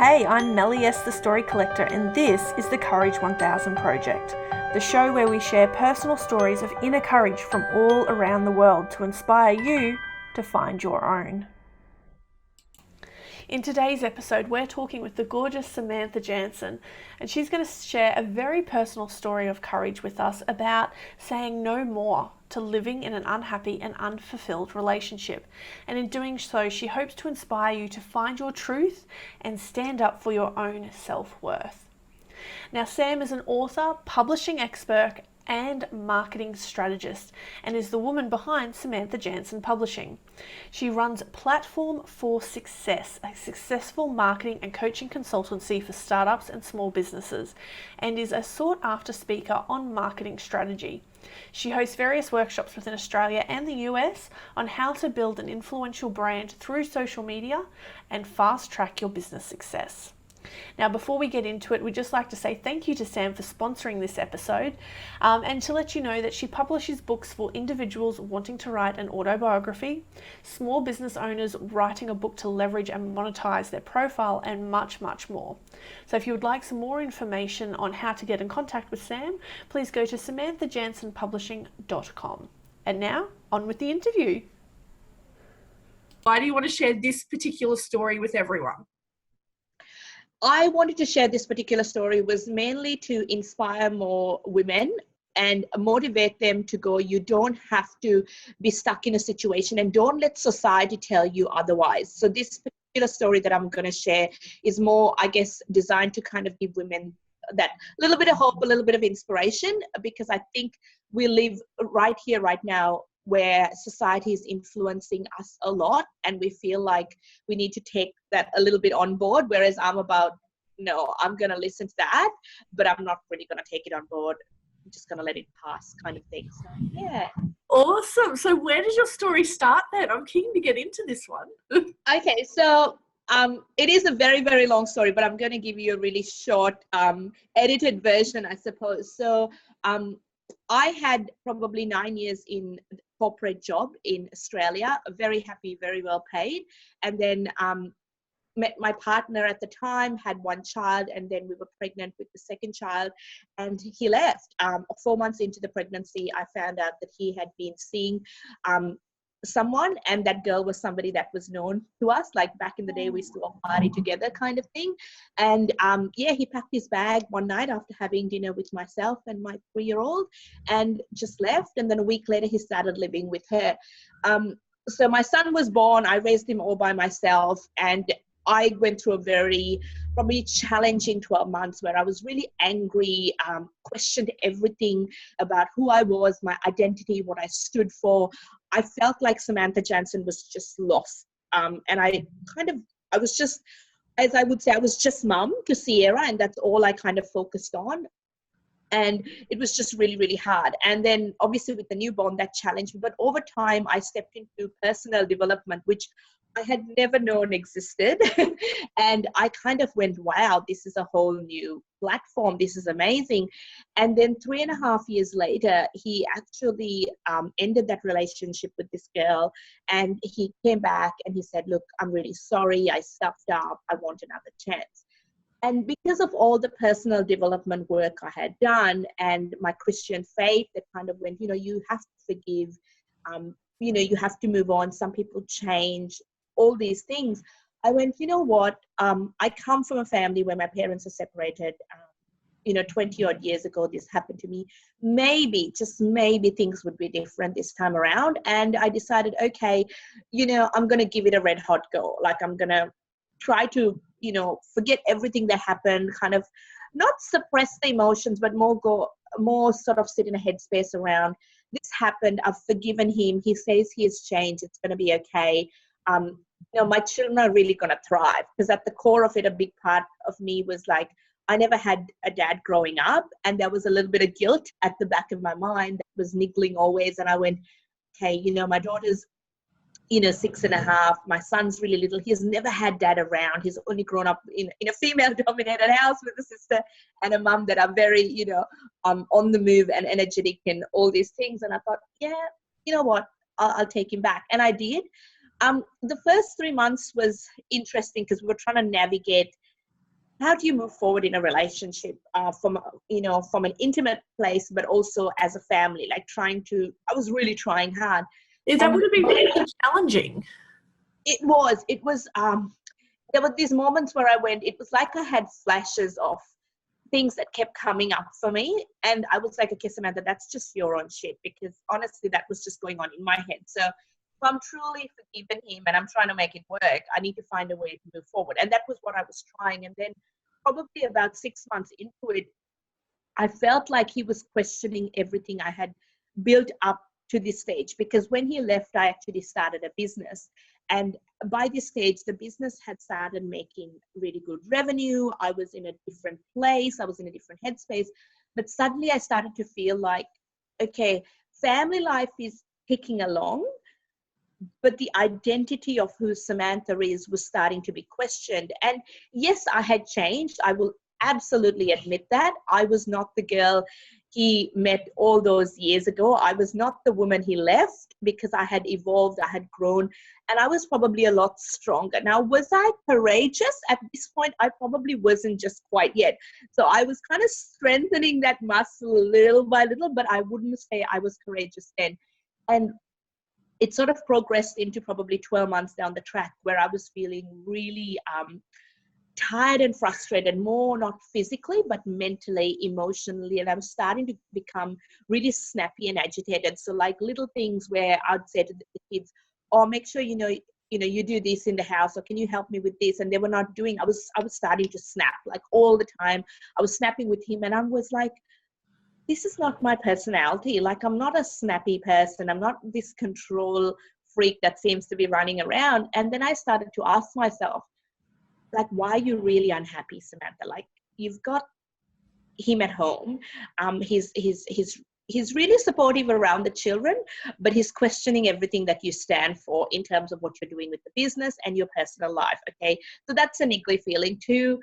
Hey, I'm MellyS The Story Collector, and this is the Courage 1000 Project, the show where we share personal stories of inner courage from all around the world to inspire you to find your own. In today's episode, we're talking with the gorgeous Samantha Jansen, and she's going to share a very personal story of courage with us about saying no more to living in an unhappy and unfulfilled relationship. And in doing so, she hopes to inspire you to find your truth and stand up for your own self-worth. Now, Sam is an author, publishing expert, and marketing strategist, and is the woman behind Samantha Jansen Publishing. She runs Platform for Success, a successful marketing and coaching consultancy for startups and small businesses, and is a sought-after speaker on marketing strategy. She hosts various workshops within Australia and the US on how to build an influential brand through social media and fast-track your business success. Now, before we get into it, we'd just like to say thank you to Sam for sponsoring this episode, and to let you know that she publishes books for individuals wanting to write an autobiography, small business owners writing a book to leverage and monetize their profile, and much, much more. So if you would like some more information on how to get in contact with Sam, please go to samanthajansenpublishing.com. And now, on with the interview. Why do you want to share this particular story with everyone? I wanted to share this particular story was mainly to inspire more women and motivate them to go, you don't have to be stuck in a situation, and don't let society tell you otherwise. So this particular story that I'm going to share is more, I guess, designed to kind of give women that little bit of hope, a little bit of inspiration, because I think we live right here, right now, where society is influencing us a lot, and we feel like we need to take that a little bit on board, whereas I'm about, no, I'm going to listen to that, but I'm not really going to take it on board. I'm just going to let it pass, kind of thing. So, yeah. Awesome. So where does your story start then? I'm keen to get into this one. Okay, so it is a very, very long story, but I'm going to give you a really short edited version, I suppose. So I had probably 9 years in corporate job in Australia, very happy, very well paid. And then met my partner at the time, had one child, and then we were pregnant with the second child, and he left. 4 months into the pregnancy, I found out that he had been seeing someone, and that girl was somebody that was known to us, like back in the day we used to all party together kind of thing. And he packed his bag one night after having dinner with myself and my 3-year-old and just left. And then a week later he started living with her. So my son was born, I raised him all by myself, and I went through a very probably challenging 12 months where I was really angry, questioned everything about who I was, my identity, what I stood for. I felt like Samantha Jansen was just lost. And I was just, as I would say, I was just mum to Sierra, and that's all I kind of focused on. And it was just really, really hard. And then obviously with the newborn, that challenged me. But over time, I stepped into personal development, which I had never known existed. And I kind of went, wow, this is a whole new platform. This is amazing. And then 3.5 years later, he actually ended that relationship with this girl. And he came back and he said, look, I'm really sorry. I stuffed up. I want another chance. And because of all the personal development work I had done and my Christian faith that kind of went, you have to forgive, you have to move on. Some people change, all these things. I went, you know what? I come from a family where my parents are separated. 20 odd years ago, this happened to me. Maybe, just maybe things would be different this time around. And I decided, okay, I'm going to give it a red hot go. Like I'm going to try to, forget everything that happened, kind of not suppress the emotions, but more sort of sit in a headspace around this happened. I've forgiven him. He says he has changed. It's going to be okay. My children are really going to thrive, because at the core of it, a big part of me was like, I never had a dad growing up, and there was a little bit of guilt at the back of my mind that was niggling always. And I went, okay, my daughter's 6.5. My son's really little. He's never had dad around. He's only grown up in a female-dominated house with a sister and a mum that are very, on the move and energetic and all these things. And I thought, yeah, you know what? I'll take him back. And I did. The first 3 months was interesting because we were trying to navigate how do you move forward in a relationship from, from an intimate place, but also as a family, like I was really trying hard. Yeah, that would have been really challenging. It was, there were these moments where it was like I had flashes of things that kept coming up for me. And I was like, okay, Samantha, that's just your own shit, because honestly, that was just going on in my head. So if I'm truly forgiven him and I'm trying to make it work, I need to find a way to move forward. And that was what I was trying. And then probably about 6 months into it, I felt like he was questioning everything I had built up to this stage, because when he left, I actually started a business. And by this stage, the business had started making really good revenue. I was in a different place. I was in a different headspace. But suddenly I started to feel like, okay, family life is ticking along, but the identity of who Samantha is was starting to be questioned. And yes, I had changed. I will absolutely admit that. I was not the girl he met all those years ago. I was not the woman he left, because I had evolved, I had grown, and I was probably a lot stronger. Now, was I courageous at this point? I probably wasn't just quite yet. So I was kind of strengthening that muscle little by little, but I wouldn't say I was courageous then. And it sort of progressed into probably 12 months down the track, where I was feeling really tired and frustrated, more not physically, but mentally, emotionally. And I was starting to become really snappy and agitated. So like little things where I'd say to the kids, oh, make sure, you do this in the house, or can you help me with this? And they were not doing, I was starting to snap like all the time. I was snapping with him, and I was like, this is not my personality. Like, I'm not a snappy person. I'm not this control freak that seems to be running around. And then I started to ask myself, like, why are you really unhappy, Samantha? Like, you've got him at home. He's really supportive around the children, but he's questioning everything that you stand for in terms of what you're doing with the business and your personal life. Okay. So that's an iggly feeling too.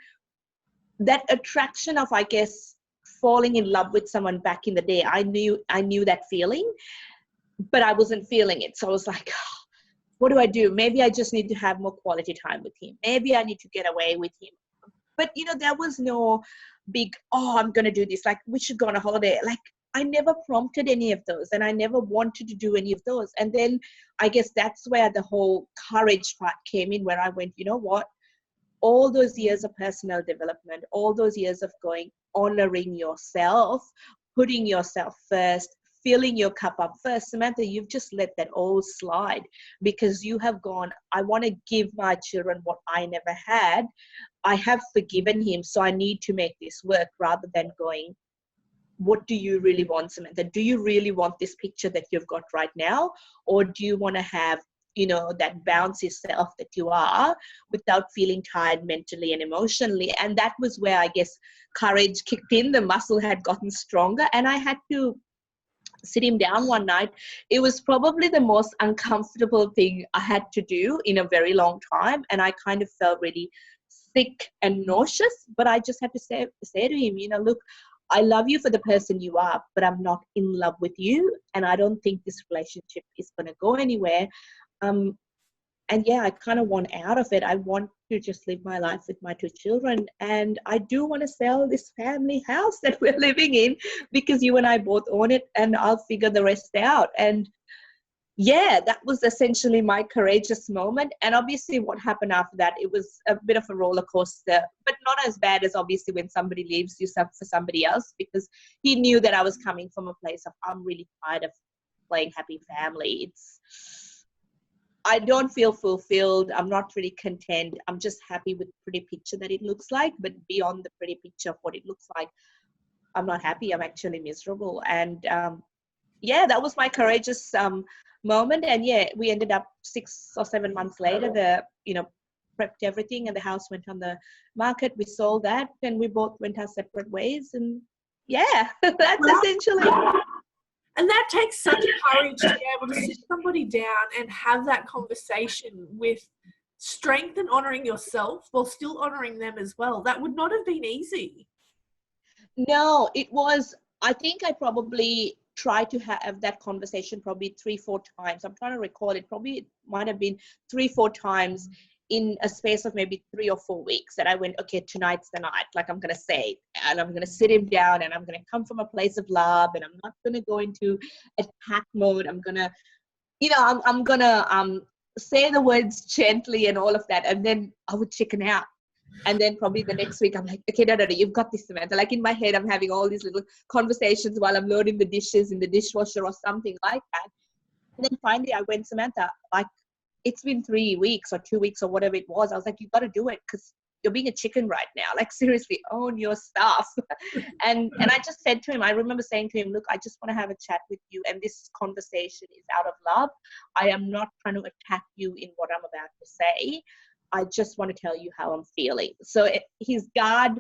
That attraction of, I guess, falling in love with someone back in the day. I knew that feeling, but I wasn't feeling it. So I was like, what do I do? Maybe I just need to have more quality time with him. Maybe I need to get away with him. But, there was no big, oh, I'm going to do this. Like, we should go on a holiday. Like, I never prompted any of those, and I never wanted to do any of those. And then I guess that's where the whole courage part came in, where I went, you know what? All those years of personal development, all those years of honoring yourself, putting yourself first, filling your cup up first. Samantha, you've just let that all slide, because you have gone, I want to give my children what I never had. I have forgiven him, so I need to make this work, rather than going, what do you really want, Samantha? Do you really want this picture that you've got right now? Or do you want to have, that bouncy self that you are, without feeling tired mentally and emotionally? And that was where, I guess, courage kicked in. The muscle had gotten stronger, and I had to sit him down one night. It was probably the most uncomfortable thing I had to do in a very long time. And I kind of felt really sick and nauseous, but I just had to say to him, look, I love you for the person you are, but I'm not in love with you. And I don't think this relationship is going to go anywhere. And yeah, I kind of want out of it. I want to just live my life with my 2 children. And I do want to sell this family house that we're living in, because you and I both own it, and I'll figure the rest out. And yeah, that was essentially my courageous moment. And obviously what happened after that, it was a bit of a roller coaster, but not as bad as obviously when somebody leaves you for somebody else, because he knew that I was coming from a place of, I'm really tired of playing happy family. I don't feel fulfilled. I'm not really content. I'm just happy with the pretty picture that it looks like, but beyond the pretty picture of what it looks like, I'm not happy. I'm actually miserable. And yeah, that was my courageous moment. And yeah, we ended up 6 or 7 months later, prepped everything, and the house went on the market. We sold that, and we both went our separate ways. And yeah, that's essentially. And that takes such courage to be able to sit somebody down and have that conversation with strength and honouring yourself while still honouring them as well. That would not have been easy. No, it was. I think I probably tried to have that conversation probably 3-4 times. I'm trying to recall it. Probably it might have been 3-4 times in a space of maybe 3 or 4 weeks that I went, okay, tonight's the night. Like, I'm going to say it, and I'm going to sit him down, and I'm going to come from a place of love, and I'm not going to go into attack mode. I'm going to, I'm going to say the words gently and all of that. And then I would chicken out. And then probably the next week, I'm like, okay, no, you've got this, Samantha. Like, in my head, I'm having all these little conversations while I'm loading the dishes in the dishwasher or something like that. And then finally I went, Samantha, like, it's been 3 weeks or 2 weeks or whatever it was. I was like, you've got to do it because you're being a chicken right now. Like, seriously, own your stuff. and I just said to him, I remember saying to him, look, I just want to have a chat with you. And this conversation is out of love. I am not trying to attack you in what I'm about to say. I just want to tell you how I'm feeling. So his guard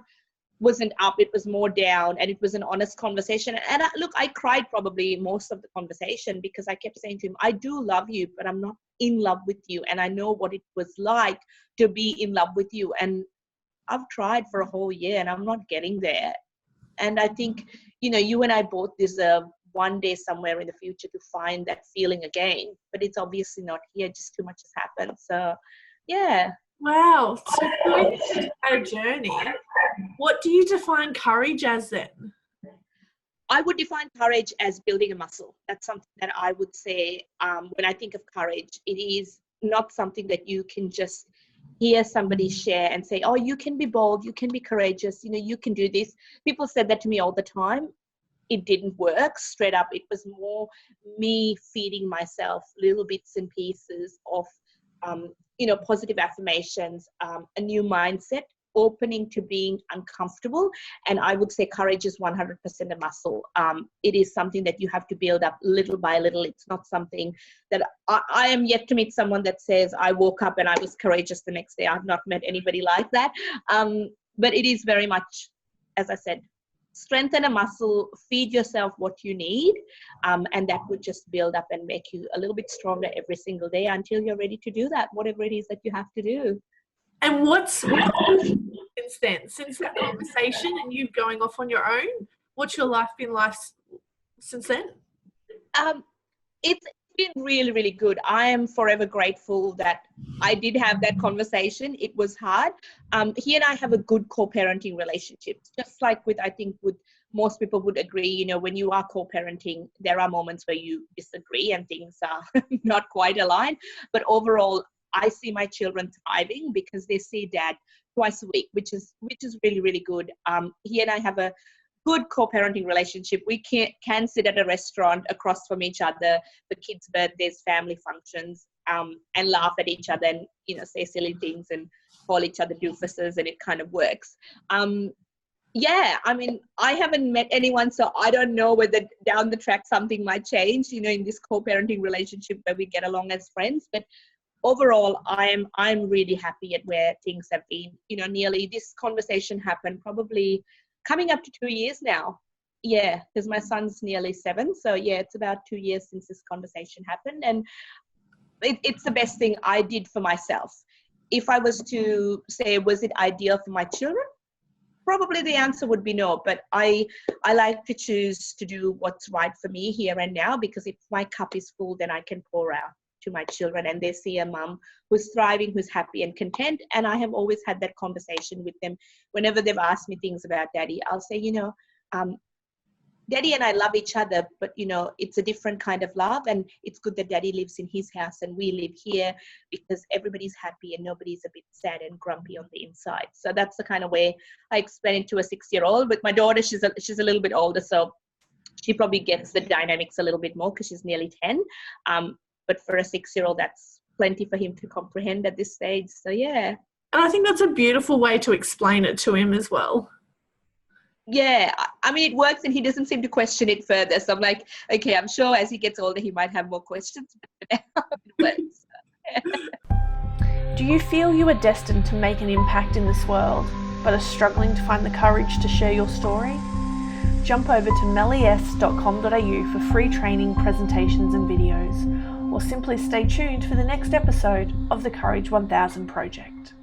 wasn't up, it was more down, and it was an honest conversation. And I cried probably most of the conversation because I kept saying to him, I do love you, but I'm not in love with you. And I know what it was like to be in love with you. And I've tried for a whole year and I'm not getting there. And I think, you and I both deserve one day somewhere in the future to find that feeling again, but it's obviously not here. Just too much has happened. So yeah. Wow. So going through our journey, what do you define courage as then? I would define courage as building a muscle. That's something that I would say when I think of courage. It is not something that you can just hear somebody share and say, oh, you can be bold, you can be courageous, you can do this. People said that to me all the time. It didn't work straight up. It was more me feeding myself little bits and pieces of positive affirmations, a new mindset, opening to being uncomfortable. And I would say courage is 100% a muscle. It is something that you have to build up little by little. It's not something that I am yet to meet someone that says I woke up and I was courageous the next day. I've not met anybody like that. But it is very much, as I said, strengthen a muscle, feed yourself what you need, and that would just build up and make you a little bit stronger every single day until you're ready to do that, whatever it is that you have to do. And what's since that conversation and you going off on your own, what's your life been like since then? It's been really, really good. I am forever grateful that I did have that conversation. It was hard. He and I have a good co-parenting relationship, just like I think most people would agree, when you are co-parenting, there are moments where you disagree and things are not quite aligned. But overall, I see my children thriving because they see dad twice a week, which is really, really good. He and I have a good co-parenting relationship. We can sit at a restaurant across from each other, the kids' birthdays, family functions, and laugh at each other and, say silly things and call each other doofuses, and it kind of works. Yeah, I mean, I haven't met anyone, so I don't know whether down the track something might change, in this co-parenting relationship where we get along as friends. But overall, I'm really happy at where things have been. Nearly this conversation happened probably coming up to 2 years now. Yeah, because my son's nearly 7. So yeah, it's about 2 years since this conversation happened. And it's the best thing I did for myself. If I was to say, was it ideal for my children? Probably the answer would be no, but I like to choose to do what's right for me here and now, because if my cup is full, then I can pour out to my children and they see a mum who's thriving, who's happy and content. And I have always had that conversation with them. Whenever they've asked me things about daddy, I'll say, daddy and I love each other, but it's a different kind of love, and it's good that daddy lives in his house and we live here because everybody's happy and nobody's a bit sad and grumpy on the inside. So that's the kind of way I explain it to a 6-year-old. With my daughter, she's a little bit older, so she probably gets the dynamics a little bit more because she's nearly 10. But for a 6-year-old, that's plenty for him to comprehend at this stage. So yeah. And I think that's a beautiful way to explain it to him as well. Yeah, I mean, it works and he doesn't seem to question it further. So I'm like, okay, I'm sure as he gets older, he might have more questions. But now it works. Do you feel you are destined to make an impact in this world, but are struggling to find the courage to share your story? Jump over to mellys.com.au for free training, presentations and videos, or simply stay tuned for the next episode of the Courage 1000 project.